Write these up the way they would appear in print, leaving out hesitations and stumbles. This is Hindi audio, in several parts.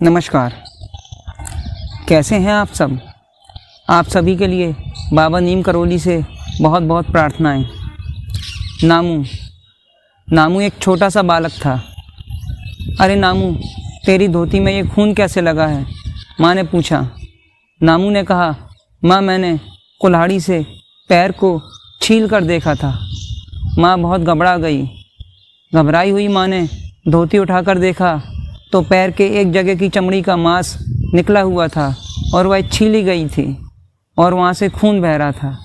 नमस्कार। कैसे हैं आप सब? आप सभी के लिए बाबा नीम करौली से बहुत बहुत प्रार्थनाएं। नामू एक छोटा सा बालक था। अरे नामू, तेरी धोती में ये खून कैसे लगा है? माँ ने पूछा। नामू ने कहा, माँ मैंने कुल्हाड़ी से पैर को छील कर देखा था। माँ बहुत घबरा गई। घबराई हुई माँ ने धोती उठाकर देखा तो पैर के एक जगह की चमड़ी का मांस निकला हुआ था और वह छीली गई थी और वहाँ से खून बह रहा था।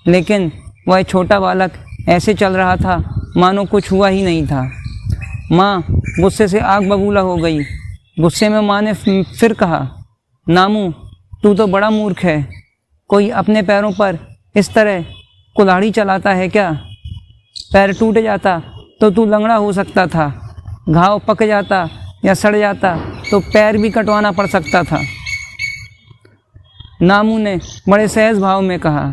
लेकिन वह छोटा बालक ऐसे चल रहा था मानो कुछ हुआ ही नहीं था। माँ गुस्से से आग बबूला हो गई। गुस्से में माँ ने फिर कहा, नामू तू तो बड़ा मूर्ख है। कोई अपने पैरों पर इस तरह कुल्हाड़ी चलाता है क्या? पैर टूट जाता तो तू लंगड़ा हो सकता था। घाव पक जाता या सड़ जाता तो पैर भी कटवाना पड़ सकता था। नामू ने बड़े सहज भाव में कहा,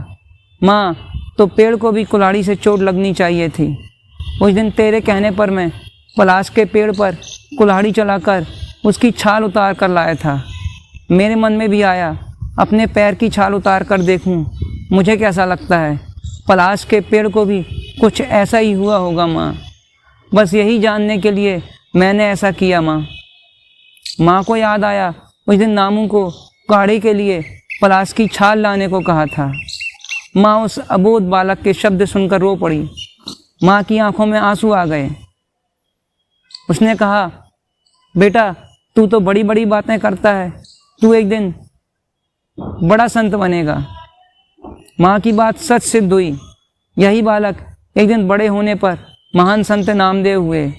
माँ तो पेड़ को भी कुल्हाड़ी से चोट लगनी चाहिए थी। उस दिन तेरे कहने पर मैं पलाश के पेड़ पर कुल्हाड़ी चलाकर उसकी छाल उतार कर लाया था। मेरे मन में भी आया अपने पैर की छाल उतार कर देखूं मुझे कैसा लगता है। पलाश के पेड़ को भी कुछ ऐसा ही हुआ होगा माँ। बस यही जानने के लिए मैंने ऐसा किया माँ। माँ को याद आया उस दिन नामू को काढ़े के लिए पलाश की छाल लाने को कहा था। माँ उस अबोध बालक के शब्द सुनकर रो पड़ी। माँ की आंखों में आंसू आ गए। उसने कहा, बेटा तू तो बड़ी बड़ी बातें करता है, तू एक दिन बड़ा संत बनेगा। माँ की बात सच सिद्ध हुई। यही बालक एक दिन बड़े होने पर महान संत नामदेव हुए।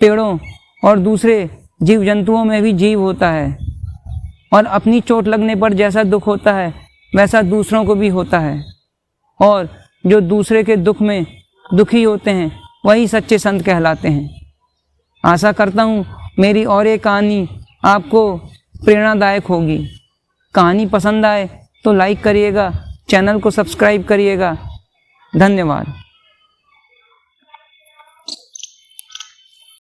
पेड़ों और दूसरे जीव जंतुओं में भी जीव होता है और अपनी चोट लगने पर जैसा दुख होता है वैसा दूसरों को भी होता है, और जो दूसरे के दुख में दुखी होते हैं वही सच्चे संत कहलाते हैं। आशा करता हूँ मेरी और एक कहानी आपको प्रेरणादायक होगी। कहानी पसंद आए तो लाइक करिएगा, चैनल को सब्सक्राइब करिएगा। धन्यवाद।